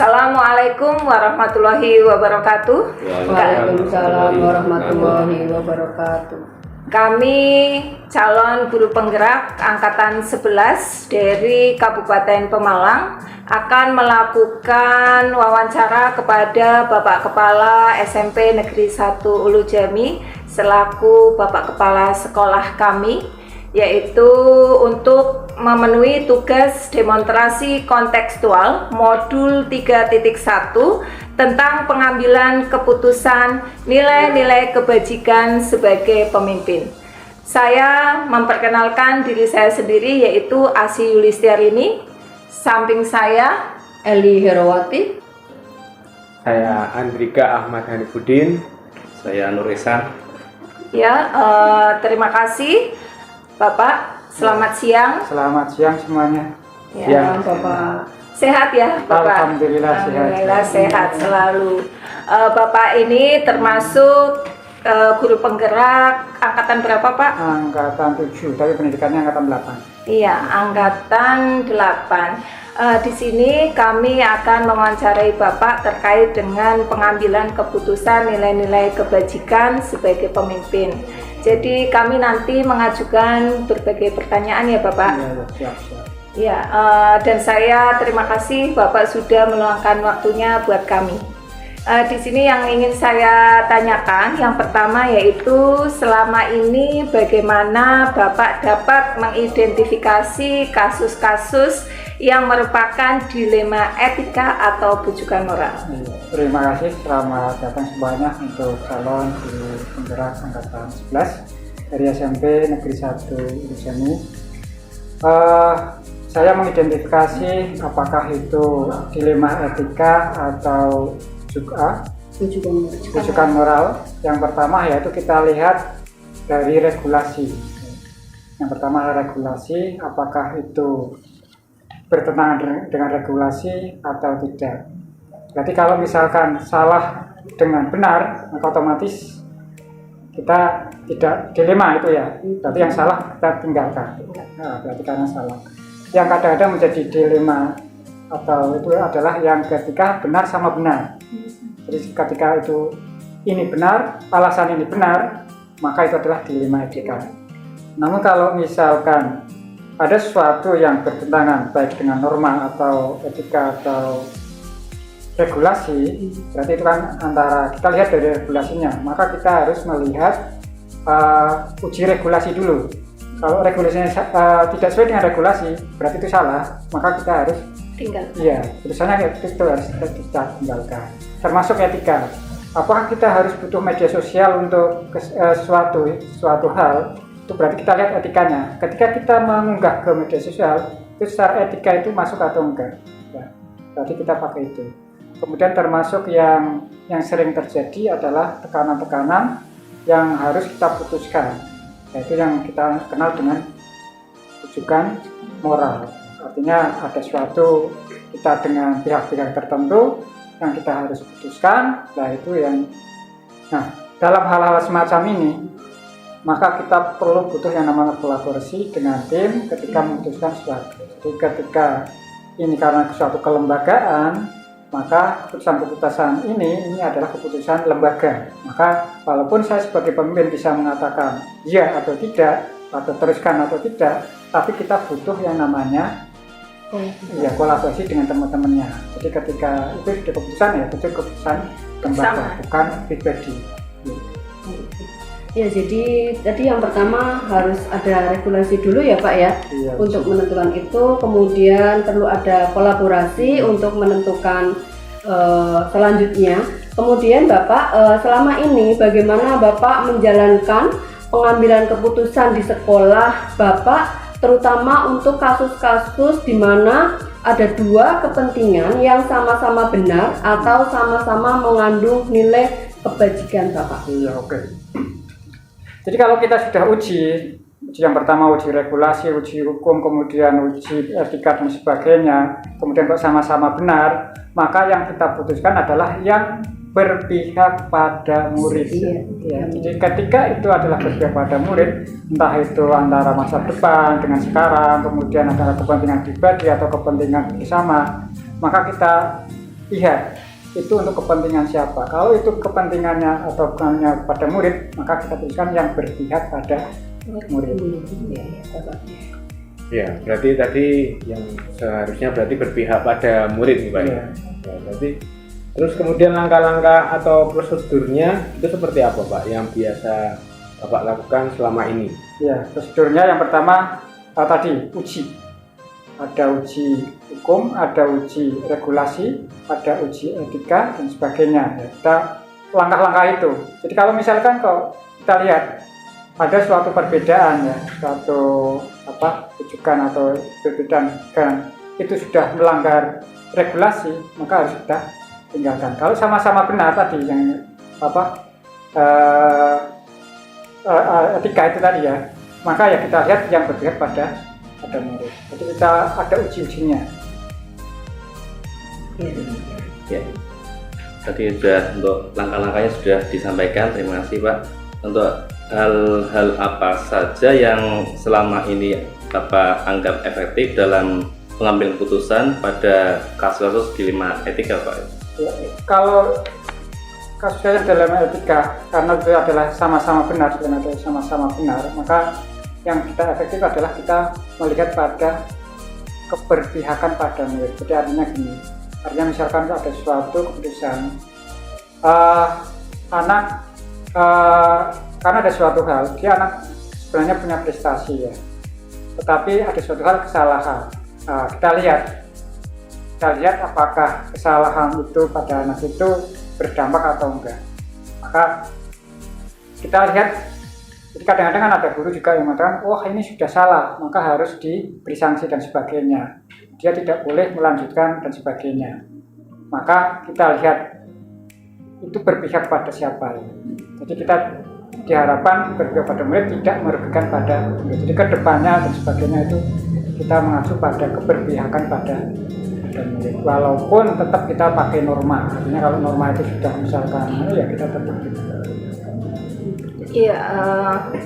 Assalamualaikum warahmatullahi wabarakatuh. Waalaikumsalam warahmatullahi wabarakatuh. Kami calon guru penggerak angkatan 11 dari Kabupaten Pemalang akan melakukan wawancara kepada Bapak Kepala SMP Negeri 1 Ulu Jami selaku Bapak Kepala sekolah kami, yaitu untuk memenuhi tugas demonstrasi kontekstual modul 3.1 tentang pengambilan keputusan nilai-nilai kebajikan sebagai pemimpin. Saya memperkenalkan diri saya sendiri, yaitu Asi Yulistiarini. Samping saya Eli Herawati. Saya Andrika Ahmad Hanifuddin. Saya Nur Ihsan. Ya, terima kasih Bapak. Selamat siang. Selamat siang semuanya. Ya, Bapak. Sehat ya, Bapak? Alhamdulillah sehat. Alhamdulillah sehat selalu. Bapak ini termasuk guru penggerak angkatan berapa, Pak? Angkatan 7, tapi pendidikannya angkatan 8. Iya, angkatan 8. Di sini kami akan mewawancarai Bapak terkait dengan pengambilan keputusan nilai-nilai kebajikan sebagai pemimpin. Jadi kami nanti mengajukan berbagai pertanyaan ya Bapak. Iya, siap. Ya, dan saya terima kasih Bapak sudah meluangkan waktunya buat kami. Di sini yang ingin saya tanyakan, yang pertama yaitu selama ini bagaimana Bapak dapat mengidentifikasi kasus-kasus yang merupakan dilema etika atau bujukan moral. Terima kasih, selamat datang semuanya untuk calon guru penggerak angkatan 11 dari SMP Negeri 1 Ulu Jami. Saya mengidentifikasi apakah itu dilema etika atau bujukan moral. Yang pertama yaitu kita lihat dari regulasi. Yang pertama regulasi, apakah itu bertentangan dengan regulasi atau tidak. Berarti kalau misalkan salah dengan benar, maka otomatis kita tidak dilema itu ya. Berarti yang salah kita tinggalkan. Nah, berarti karena salah. Yang kadang-kadang menjadi dilema atau itu adalah yang ketika benar sama benar. Jadi ketika itu ini benar, alasan ini benar, maka itu adalah dilema etika. Namun kalau misalkan ada sesuatu yang bertentangan baik dengan norma atau etika atau regulasi, berarti itu kan antara kita lihat dari regulasinya, maka kita harus melihat uji regulasi dulu. Kalau regulasinya tidak sesuai dengan regulasi, berarti itu salah, maka kita harus tinggalkan. Iya, putusannya itu harus kita tinggalkan. Termasuk etika. Apakah kita harus butuh media sosial untuk suatu hal? Itu berarti kita lihat etikanya. Ketika kita mengunggah ke media sosial, itu secara etika itu masuk atau enggak? Ya, berarti kita pakai itu. Kemudian termasuk yang sering terjadi adalah tekanan-tekanan yang harus kita putuskan. Yaitu yang kita kenal dengan bujukan moral. Artinya ada suatu kita dengan pihak-pihak tertentu yang kita harus putuskan. Nah, dalam hal-hal semacam ini, maka kita perlu butuh yang namanya kolaborasi dengan tim ketika memutuskan sesuatu. Jadi ketika ini karena suatu kelembagaan, maka keputusan ini adalah keputusan lembaga. Maka walaupun saya sebagai pemimpin bisa mengatakan ya atau tidak, atau teruskan atau tidak, tapi kita butuh yang namanya kolaborasi dengan teman-temannya. Jadi ketika itu keputusan ya, itu keputusan lembaga, bukan pribadi. Ya, jadi tadi yang pertama harus ada regulasi dulu ya Pak ya, Iya, untuk menentukan itu. Kemudian perlu ada kolaborasi untuk menentukan selanjutnya. Kemudian Bapak selama ini bagaimana Bapak menjalankan pengambilan keputusan di sekolah Bapak, terutama untuk kasus-kasus di mana ada dua kepentingan yang sama-sama benar atau sama-sama mengandung nilai kebajikan Bapak. Iya, oke. Jadi kalau kita sudah uji yang pertama uji regulasi, uji hukum, kemudian uji etika dan sebagainya, kemudian kok sama-sama benar, maka yang kita putuskan adalah yang berpihak pada murid. Ya, jadi ketika itu adalah berpihak pada murid, entah itu antara masa depan dengan sekarang, kemudian antara kepentingan pribadi atau kepentingan bersama, maka kita lihat itu untuk kepentingan siapa. Kalau itu kepentingannya atau kepentingannya pada murid, maka kita tuliskan yang berpihak pada murid. Ya, berarti tadi yang seharusnya berarti berpihak pada murid nih Pak. Iya. Ya, berarti terus kemudian langkah-langkah atau prosedurnya itu seperti apa Pak yang biasa Bapak lakukan selama ini? Ya, prosedurnya yang pertama tadi uji. Ada uji hukum, ada uji regulasi, ada uji etika dan sebagainya. Ya, kita langkah-langkah itu. Jadi kalau misalkan kalau kita lihat ada suatu perbedaan ya, suatu rujukan atau perbedaan dan itu sudah melanggar regulasi, maka harus kita tinggalkan. Kalau sama-sama benar tadi yang etika itu tadi ya, maka ya kita lihat yang berpihak pada murid. Jadi kita ada uji-ujinya. Ya. Tadi sudah untuk langkah-langkahnya sudah disampaikan. Terima kasih Pak. Untuk hal-hal apa saja yang selama ini Bapak anggap efektif dalam mengambil keputusan pada kasus-kasus dilema etika Pak? Ya, kalau kasusnya dalam etika, karena itu adalah sama-sama benar, maka yang kita efektif adalah kita melihat pada keberpihakan pada murid. Jadi artinya gini, artinya misalkan ada suatu keputusan karena ada suatu hal, dia anak sebenarnya punya prestasi ya, tetapi ada suatu hal kesalahan. Kita lihat apakah kesalahan itu pada anak itu berdampak atau enggak. Maka kita lihat, jadi kadang-kadang kan ada guru juga yang mengatakan, wah ini sudah salah, maka harus diberi sanksi dan sebagainya. Dia tidak boleh melanjutkan dan sebagainya. Maka kita lihat itu berpihak pada siapa. Jadi kita diharapkan berpihak pada murid, tidak merugikan pada murid. Jadi kedepannya dan sebagainya itu kita mengacu pada keberpihakan pada murid. Walaupun tetap kita pakai norma. Artinya kalau norma itu sudah misalkan, ya kita tetap gitu. Iya,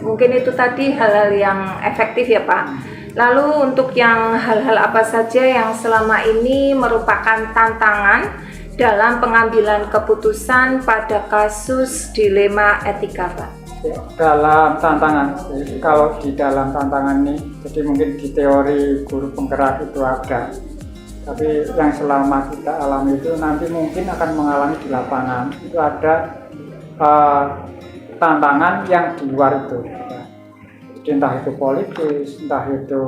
mungkin itu tadi hal-hal yang efektif ya Pak. Lalu untuk yang hal-hal apa saja yang selama ini merupakan tantangan dalam pengambilan keputusan pada kasus dilema etika Pak? Ya, dalam tantangan, jadi kalau di dalam tantangan ini, jadi mungkin di teori guru penggerak itu ada, tapi yang selama kita alami itu nanti mungkin akan mengalami di lapangan, itu ada tantangan yang di luar itu ya. Jadi entah itu politis, entah itu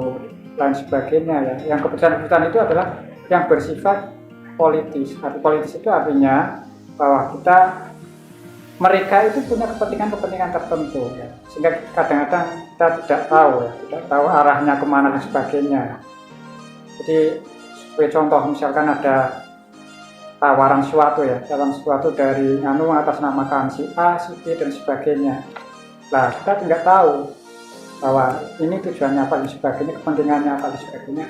lain sebagainya ya. Yang keputusan-keputusan itu adalah yang bersifat politis. Arti politis itu artinya bahwa mereka itu punya kepentingan tertentu ya. Sehingga kadang-kadang kita tidak tahu arahnya kemana dan sebagainya. Jadi sebagai contoh misalkan ada tawaran suatu dari atasnamakan si A, si B dan sebagainya. Nah, kita tidak tahu bahwa ini tujuannya apa dan sebagainya, kepentingannya apa dan sebagainya.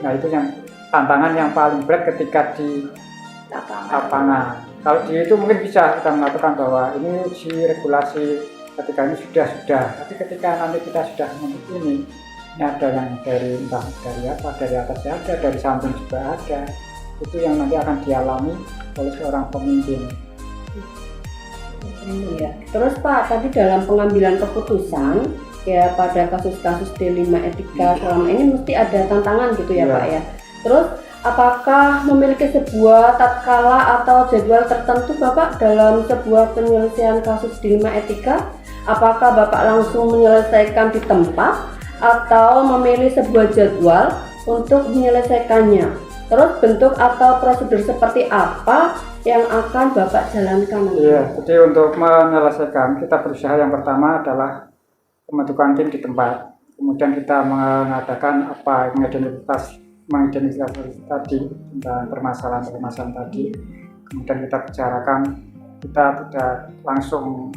Nah, itu yang tantangan yang paling berat ketika di lapangan. Kalau di itu mungkin bisa kita mengatakan bahwa ini uji regulasi ketika ini sudah. Tapi ketika nanti kita sudah menuntut ini ada yang dari entah dari apa, dari atasnya ada, dari samping juga ada. Itu yang nanti akan dialami oleh seorang pemimpin. Ya. Terus Pak, tadi dalam pengambilan keputusan ya pada kasus-kasus dilema etika selama ini mesti ada tantangan gitu ya Pak ya. Terus apakah memiliki sebuah tatkala atau jadwal tertentu Bapak dalam sebuah penyelesaian kasus dilema etika? Apakah Bapak langsung menyelesaikan di tempat atau memilih sebuah jadwal untuk menyelesaikannya? Terus bentuk atau prosedur seperti apa yang akan Bapak jalankan? Iya, jadi untuk menyelesaikan kita berusaha yang pertama adalah pembentukan tim di tempat. Kemudian kita mengadakan mengidentifikasi tadi tentang permasalahan tadi. Kemudian kita bicarakan, kita tidak langsung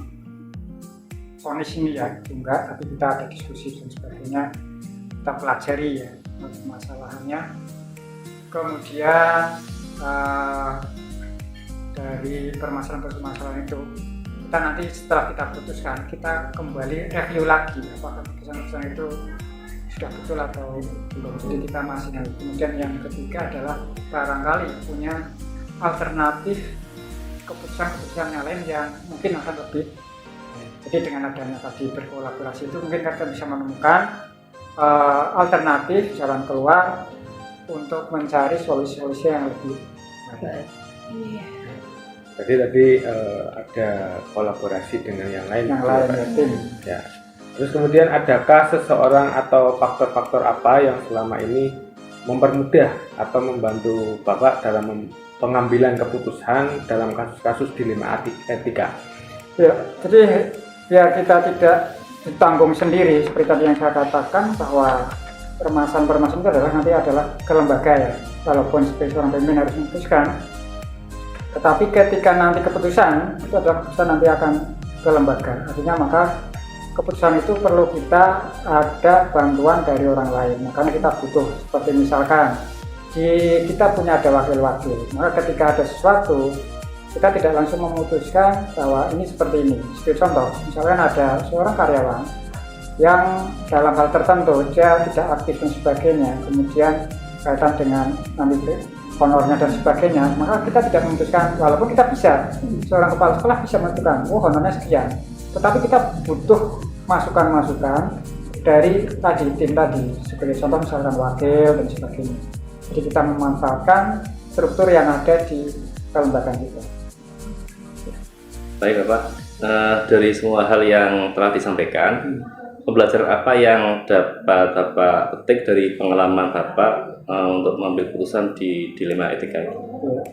vonis ini ya, enggak, tapi kita ada diskusi dan sebagainya. Kita pelajari ya permasalahannya. Kemudian dari permasalahan itu kita nanti setelah kita putuskan, kita kembali review lagi apakah keputusan itu sudah betul atau belum. Jadi kita masih. Kemudian yang ketiga adalah barangkali punya alternatif keputusan-keputusan yang lain yang mungkin akan lebih. Jadi dengan adanya tadi berkolaborasi itu mungkin kita bisa menemukan alternatif jalan keluar untuk mencari solusi-solusi yang lebih baik. Jadi tadi ada kolaborasi dengan yang lain. Yang lain ya, tim. Ya. Terus kemudian adakah seseorang atau faktor-faktor apa yang selama ini mempermudah atau membantu Bapak dalam pengambilan keputusan dalam kasus-kasus dilema etika? Ya, jadi biar kita tidak ditanggung sendiri seperti tadi yang saya katakan bahwa permasalahan-permasalahan itu adalah ke lembaga ya, walaupun sebagai seorang pemimpin harus memutuskan, tetapi ketika nanti keputusan itu adalah keputusan nanti akan ke lembaga, artinya maka keputusan itu perlu kita ada bantuan dari orang lain. Makanya kita butuh seperti misalkan kita punya ada wakil-wakil, maka ketika ada sesuatu kita tidak langsung memutuskan bahwa ini seperti ini. Seperti contoh, misalkan ada seorang karyawan yang dalam hal tertentu dia tidak aktif dan sebagainya, kemudian kaitan dengan nanti honornya dan sebagainya, maka kita tidak memutuskan, walaupun kita bisa, seorang kepala sekolah bisa menentukan, oh honornya sekian, tetapi kita butuh masukan-masukan dari tadi tim tadi, sebagai contoh misalkan wakil dan sebagainya. Jadi kita memanfaatkan struktur yang ada di kelembagaan kita. Baik Bapak, dari semua hal yang telah disampaikan, pembelajaran apa yang dapat Bapak petik dari pengalaman Bapak untuk mengambil keputusan di dilema etika itu?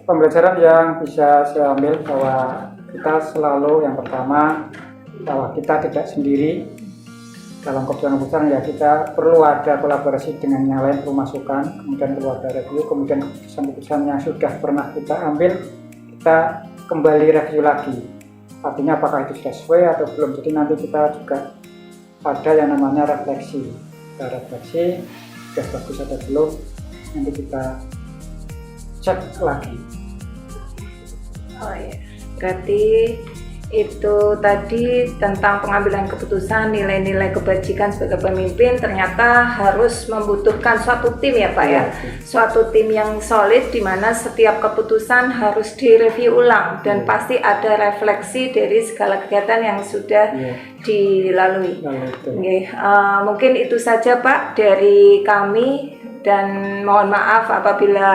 Pembelajaran yang bisa saya ambil bahwa kita selalu yang pertama bahwa kita tidak sendiri dalam keputusan-keputusan, ya kita perlu ada kolaborasi dengan yang lain, perlu masukan, kemudian perlu ada review, kemudian keputusan-keputusan yang sudah pernah kita ambil kita kembali review lagi. Artinya apakah itu sesuai atau belum. Jadi nanti kita juga ada yang namanya refleksi. Kita refleksi, sudah bagus atau belum, nanti kita cek lagi. Oh ya, berarti itu tadi tentang pengambilan keputusan, nilai-nilai kebajikan sebagai pemimpin ternyata harus membutuhkan suatu tim ya Pak ya, suatu tim yang solid di mana setiap keputusan harus direview ulang dan pasti ada refleksi dari segala kegiatan yang sudah dilalui. Mungkin itu saja Pak dari kami. Dan mohon maaf apabila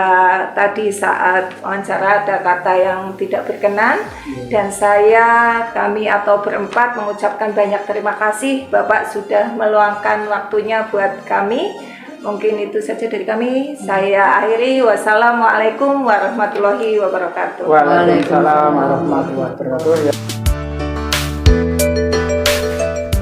tadi saat wawancara ada kata yang tidak berkenan. Dan kami atau berempat mengucapkan banyak terima kasih Bapak sudah meluangkan waktunya buat kami. Mungkin itu saja dari kami. Saya akhiri. Wassalamualaikum warahmatullahi wabarakatuh. Waalaikumsalam warahmatullahi wabarakatuh.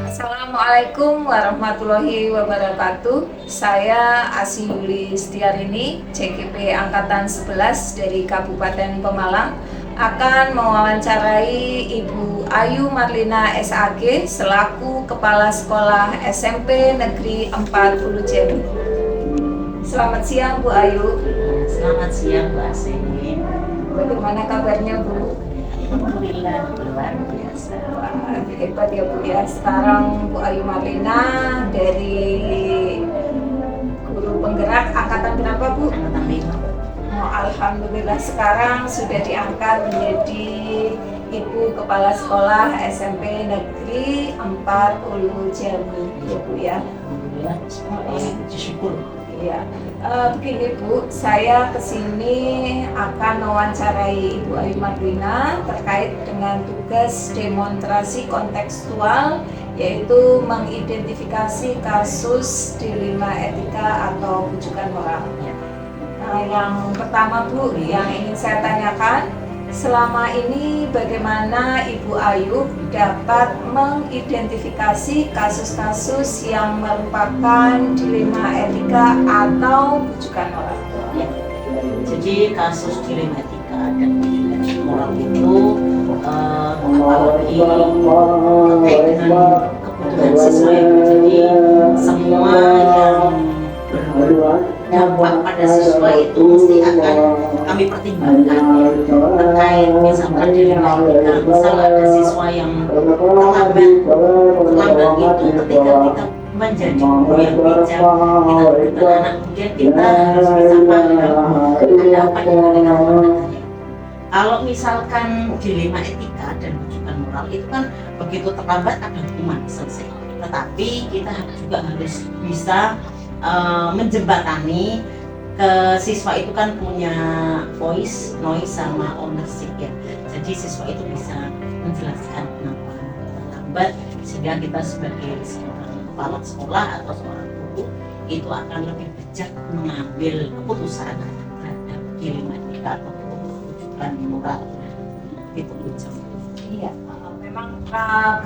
Assalamualaikum warahmatullahi wabarakatuh. Saya Asi Yuli Setiarini, CGP Angkatan 11 dari Kabupaten Pemalang, akan mewawancarai Ibu Ayu Marlina SAG selaku Kepala Sekolah SMP Negeri 4 Ulu Jami. Selamat siang Bu Ayu. Selamat siang Bu Asi. Bagaimana kabarnya Bu? Alhamdulillah luar biasa. Wah, hebat ya Bu ya. Sekarang Bu Ayu Marlina dari guru penggerak angkatan berapa Bu? Angkatan 5. Oh, alhamdulillah sekarang sudah diangkat menjadi Ibu Kepala Sekolah SMP Negeri 4 Ulu Jami ya Bu ya. Alhamdulillah, puji syukur. Iya. Begini Bu, saya kesini akan mewawancarai Ibu Ayu Marlina terkait dengan tugas demonstrasi kontekstual, yaitu mengidentifikasi kasus dilema etika atau bujukan moral. Nah, yang pertama Bu, yang ingin saya tanyakan, selama ini bagaimana Ibu Ayu dapat mengidentifikasi kasus-kasus yang merupakan dilema etika atau bujukan moral? Ya. Jadi kasus dilema etika dan bujukan moral itu apalagi terkait dengan kebutuhan siswa. Jadi semua yang berdampak pada siswa itu mesti akan kami pertimbangkan ya. Terkait misalkan dilema etika, misal ada siswa yang terlambat itu ketika kita menjadi guru yang bijak, kita berikan anak, kemudian kita harus bisa paham ada apa di balik anak. Kalau misalkan dilema etika dan rujukan moral itu kan begitu terlambat ada hukuman selesai. Tetapi kita juga harus bisa menjembatani ke siswa itu kan punya voice, noise sama ownership ya. Jadi siswa itu bisa menjelaskan kenapa terlambat sehingga kita sebagai seorang kepala sekolah atau seorang guru itu akan lebih bijak mengambil keputusan terhadap dilema etika atau rujukan moral itu bijak. Iya, memang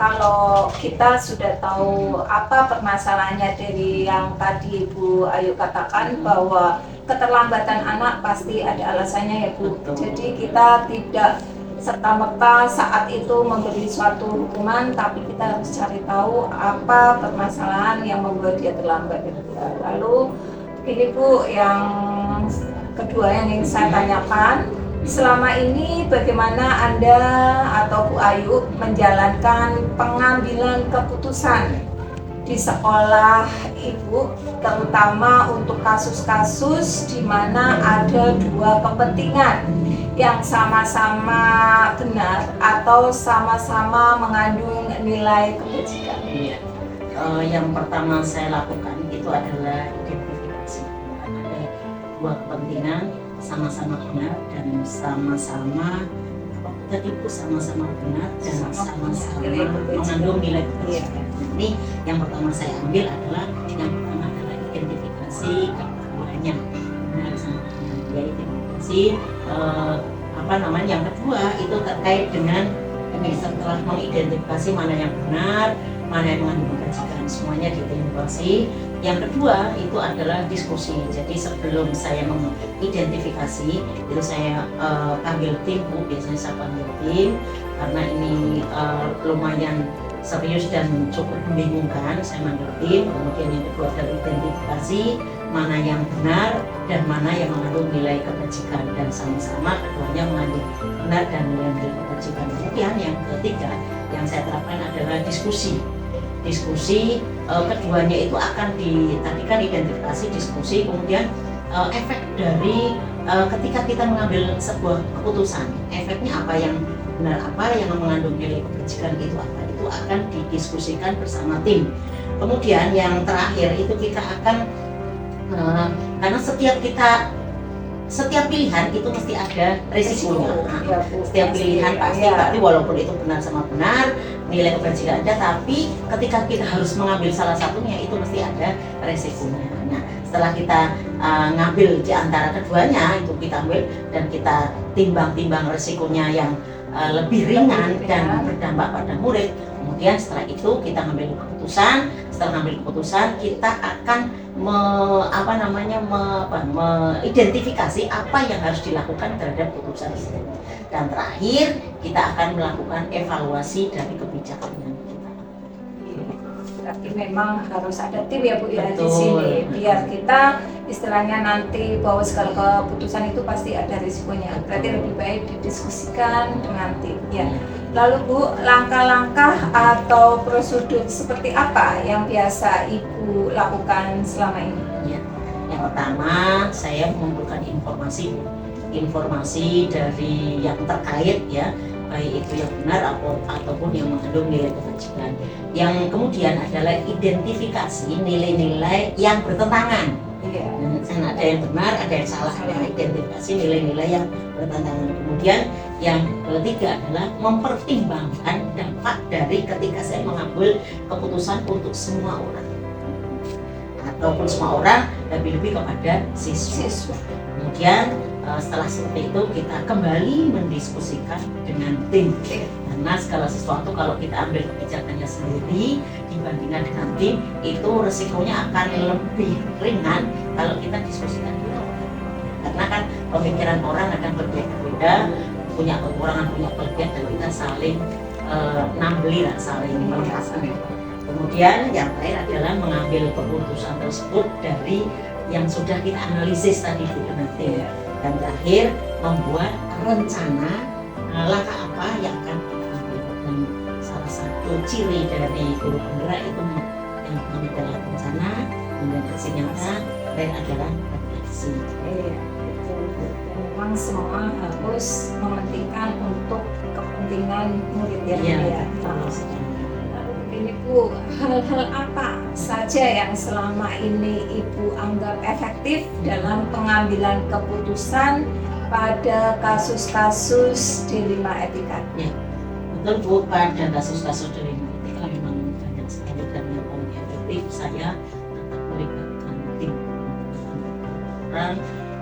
kalau kita sudah tahu apa permasalahannya dari yang tadi Ibu Ayu katakan bahwa keterlambatan anak pasti ada alasannya ya Bu. Jadi kita tidak serta-merta saat itu memberi suatu hukuman, tapi kita harus cari tahu apa permasalahan yang membuat dia terlambat. Lalu ini Bu, yang kedua yang ingin saya tanyakan, selama ini bagaimana Anda atau Bu Ayu menjalankan pengambilan keputusan di sekolah Ibu, terutama untuk kasus-kasus di mana ada dua kepentingan yang sama-sama benar atau sama-sama mengandung nilai kebajikan? Iya. Yang pertama saya lakukan itu adalah identifikasi. Ada dua kepentingan sama-sama benar dan sama-sama sama-sama benar dan sama-sama mengandung nilai kebajikan. Ini yang pertama saya ambil adalah identifikasi keduanya benar sama benar. Ya, identifikasi yang kedua itu terkait dengan ini setelah mengidentifikasi mana yang benar, mana yang mengandung kebajikan, semuanya diidentifikasi. Yang kedua itu adalah diskusi. Jadi sebelum saya mengidentifikasi itu saya panggil tim Bu, biasanya saya panggil tim karena ini lumayan serius dan cukup membingungkan. Saya panggil tim, kemudian yang kedua adalah identifikasi mana yang benar dan mana yang mengandung nilai kebajikan, dan sama-sama keduanya mengandung benar dan nilai kebajikan. Kemudian yang ketiga yang saya terapkan adalah diskusi. Keduanya itu akan tadi kan identifikasi, diskusi, kemudian efek dari ketika kita mengambil sebuah keputusan, efeknya apa yang benar, apa yang mengandung nilai kebajikan itu apa, itu akan didiskusikan bersama tim. Kemudian yang terakhir itu kita akan karena setiap pilihan itu mesti ada risikonya. Setiap pilihan pasti walaupun itu benar sama benar, nilai kebajikan ada, tapi ketika kita harus mengambil salah satunya itu mesti ada risikonya. Nah, setelah kita ngambil di antara keduanya itu kita ambil dan kita timbang-timbang risikonya yang lebih ringan dan berdampak pada murid. Kemudian setelah itu kita ngambil keputusan. Setelah ngambil keputusan kita akan mengidentifikasi apa yang harus dilakukan terhadap keputusan itu. Dan terakhir kita akan melakukan evaluasi dari kebijakan yang kita. Berarti memang harus ada tim ya Bu ya di sini, biar kita istilahnya nanti bahwa segala keputusan itu pasti ada risikonya. Berarti lebih baik didiskusikan dengan tim ya. Lalu Bu, langkah-langkah atau prosedur seperti apa yang biasa Ibu lakukan selama ini? Ya. Yang pertama saya mengumpulkan informasi dari yang terkait ya, baik itu yang benar ataupun yang mengandung nilai kebajikan. Yang kemudian adalah identifikasi nilai-nilai yang bertentangan. Iya. Ada yang benar, ada yang salah. Identifikasi nilai-nilai yang bertentangan. Kemudian yang ketiga adalah mempertimbangkan dampak dari ketika saya mengambil keputusan untuk semua orang ataupun semua orang, lebih-lebih kepada siswa. Kemudian setelah seperti itu kita kembali mendiskusikan dengan tim. Karena segala sesuatu kalau kita ambil kebijakannya sendiri dibandingkan dengan tim itu resikonya akan lebih ringan kalau kita diskusikan dulu. Karena kan pemikiran orang akan berbeda-beda, punya kekurangan, punya kelebihan, dan kita saling nambeli, saling melengkapi. Kemudian yang terakhir adalah mengambil keputusan tersebut dari yang sudah kita analisis tadi dengan tim. Dan terakhir membuat rencana langkah apa yang akan kita ambil. Dan salah satu ciri dari guru penggerak itu yang pertama adalah rencana, kemudian aksi nyata, dan adalah refleksi. Dan memang semua harus mementingkan untuk kepentingan murid ya. Iya. Bu, ya. Ini Bu, hal-hal apa saja yang selama ini Ibu anggap efektif dalam pengambilan keputusan pada kasus-kasus dilema etika? Betul Bu, pada kasus-kasus dilema etika memang banyak sekali dan yang paling efektif saya tetap melibatkan tim orang,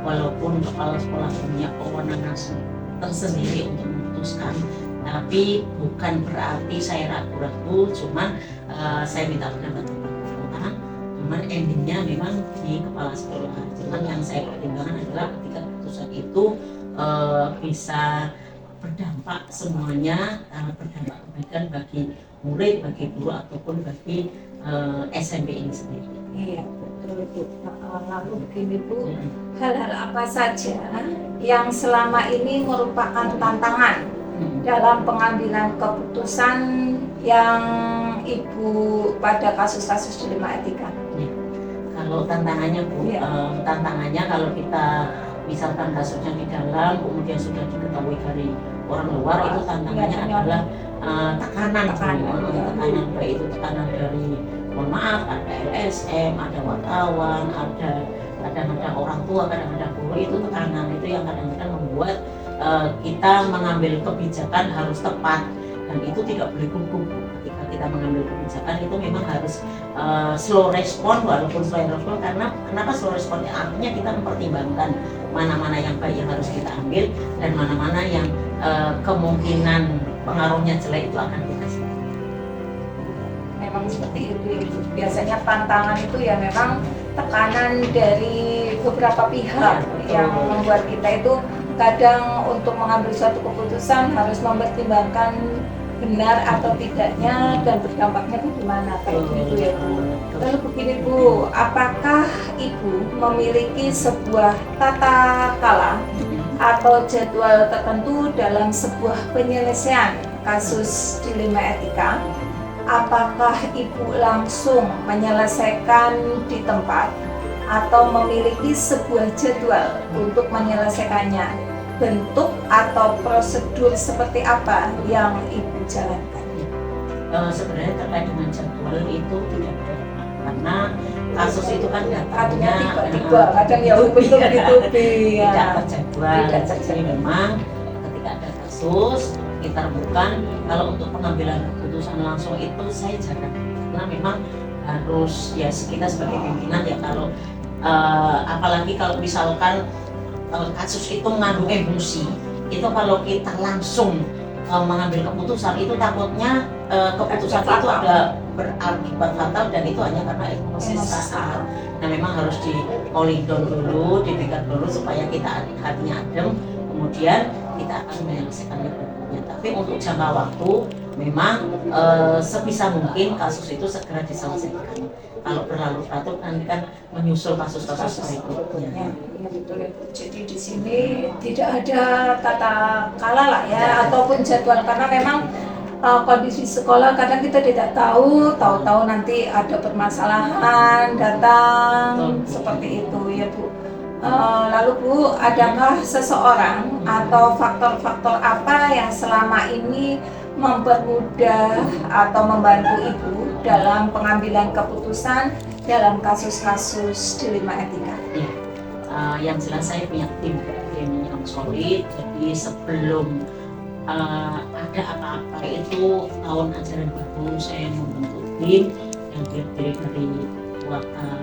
walaupun kepala sekolah punya kewenangan tersendiri untuk memutuskan, tapi bukan berarti saya ragu-ragu, cuman saya minta pendapat orang, cuman endingnya memang di kepala sekolah. Cuman yang saya pertimbangkan adalah ketika keputusan itu bisa berdampak semuanya, berdampak kebaikan bagi murid, bagi guru ataupun bagi SMP ini sendiri. Iya, betul Bu. Lalu begini Bu, hal-hal apa saja yang selama ini merupakan tantangan dalam pengambilan keputusan yang Ibu pada kasus-kasus dilema etika? Kalau tantangannya Bu, tantangannya kalau kita misalkan kasusnya di dalam kemudian sudah diketahui dari orang luar, itu tantangannya adalah tekanan, tekanan baik itu tekanan dari, mohon maaf, ada LSM, ada wartawan, ada kadang-kadang orang tua, kadang-kadang guru, itu tekanan itu yang kadang-kadang membuat kita mengambil kebijakan harus tepat, dan itu tidak boleh gugup. Ketika kita mengambil kebijakan itu memang harus slow respon, walaupun slow respon, karena kenapa slow respon? Artinya kita mempertimbangkan mana-mana yang baik yang harus kita ambil dan mana-mana yang kemungkinan pengaruhnya jelek itu akan kita simpan. Memang seperti itu ya Bu. Biasanya tantangan itu ya memang tekanan dari beberapa pihak yang membuat kita itu kadang untuk mengambil suatu keputusan harus mempertimbangkan benar atau tidaknya dan berdampaknya bagaimana, kayak gitu ya Bu. Lalu begini Bu, apakah Ibu memiliki sebuah tata kala atau jadwal tertentu dalam sebuah penyelesaian kasus dilema etika? Apakah Ibu langsung menyelesaikan di tempat atau memiliki sebuah jadwal untuk menyelesaikannya? Bentuk atau prosedur seperti apa yang Ibu jalankan? Sebenarnya terkait dengan jadwal itu tidak ada, karena kasus itu kan Artinya datangnya tiba-tiba, kadang ya betul gitu ya. tidak terjadwal. Tidak Jadi terjadwal. memang ketika ada kasus kita rebukan, kalau untuk pengambilan keputusan langsung itu saya jarang, karena memang harus ya kita sebagai pimpinan ya, kalau apalagi kalau misalkan kasus itu mengandung emosi, itu kalau kita langsung mengambil keputusan itu takutnya keputusan itu ada berakibat fatal, dan itu hanya karena emosi saat. Nah memang harus di cooling down dulu, dipikir dulu supaya kita hatinya adem, kemudian kita akan menyelesaikan berikutnya. Tapi untuk jangka waktu memang sebisa mungkin kasus itu segera diselesaikan. Kalau berlarut-larut nanti kan menyusul kasus-kasus berikutnya. Ya, betul. Jadi di sini tidak ada tata kala lah ya, ataupun jadwal, karena memang kondisi sekolah kadang kita tidak tahu nanti ada permasalahan datang seperti itu ya Bu. Lalu Bu, adakah seseorang atau faktor-faktor apa yang selama ini mempermudah atau membantu Ibu dalam pengambilan keputusan dalam kasus-kasus dilema etika? Ya, yang jelas saya punya tim yang solid. Jadi sebelum ada apa-apa itu tahun ajaran baru, saya membentuk tim yang terdiri dari wakil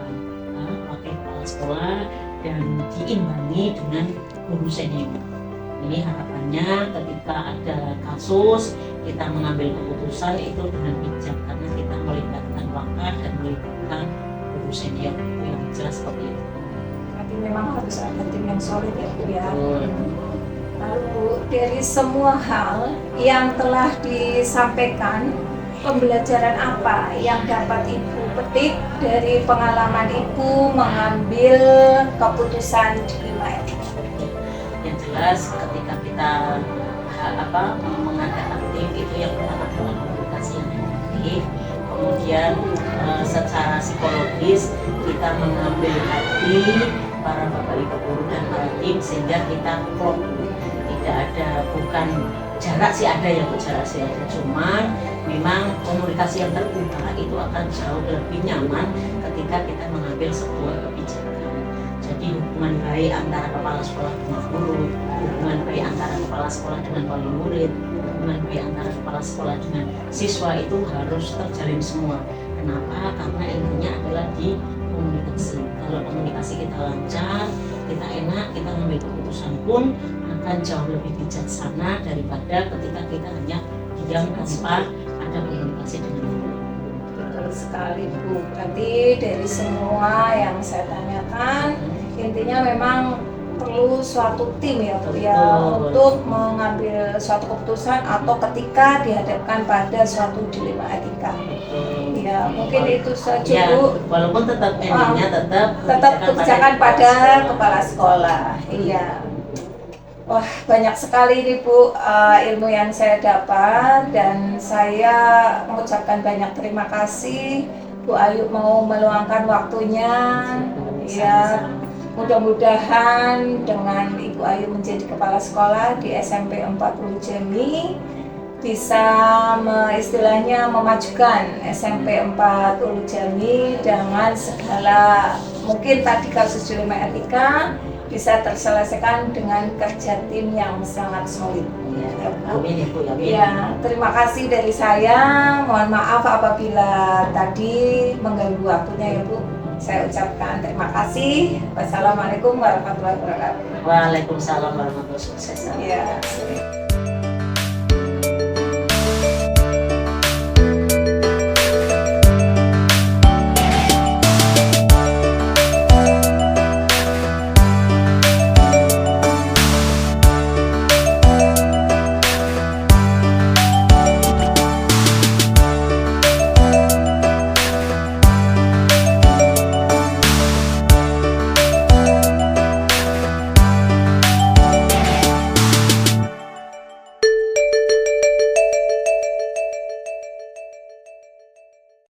kepala sekolah dan diimbangi dengan guru senior. Ini harapannya ketika ada kasus kita mengambil keputusan itu dengan bijak, karena kita melibatkan wakil dan melibatkan guru senior, itu yang jelas seperti itu. Berarti memang harus ada tim yang solid ya Bu ya. Lalu Bu, dari semua hal yang telah disampaikan, pembelajaran apa yang dapat Ibu petik dari pengalaman Ibu mengambil keputusan dilema etika? Yang jelas ketika kita mengadakan tim itu yang pertama adalah komunikasi yang efektif, kemudian secara psikologis kita mengambil hati para bapak ibu guru dan para tim sehingga kita klop, tidak ada, bukan jarak sih ada ya, jarak sih ada, cuman memang komunikasi yang terbuka itu akan jauh lebih nyaman ketika kita mengambil sebuah kebijakan. Jadi hubungan baik antara kepala sekolah dengan guru, hubungan baik antara kepala sekolah dengan wali murid, hubungan baik antara kepala sekolah dengan siswa itu harus terjalin semua. Kenapa? Karena intinya adalah di komunikasi. Kalau komunikasi kita lancar, kita enak, kita mengambil keputusan pun akan jauh lebih bijaksana daripada ketika kita hanya diam tanpa ada komunikasi dengan guru. Betul sekali Bu. Berarti dari semua yang saya tanyakan, intinya memang perlu suatu tim ya Bu ya, Betul. untuk mengambil suatu keputusan atau ketika dihadapkan pada suatu dilema etika. Ya mungkin itu saja Ya, Bu. walaupun tetap endingnya tetap Kebijakan pada kepala sekolah. Iya. Wah, banyak sekali ini Bu ilmu yang saya dapat, dan saya mengucapkan banyak terima kasih Bu Ayu mau meluangkan waktunya. Ya, mudah-mudahan dengan Ibu Ayu menjadi kepala sekolah di SMP 40 Jemi bisa istilahnya memajukan SMP 40 Jami dengan segala mungkin tadi kasus dilema etika bisa terselesaikan dengan kerja tim yang sangat solid. Ya, Bu. Amin ya Bu, amin. Ya, terima kasih dari saya. Mohon maaf apabila tadi mengganggu waktunya ya Bu. Saya ucapkan terima kasih. Wassalamualaikum warahmatullahi wabarakatuh. Waalaikumsalam warahmatullahi wabarakatuh. Ya.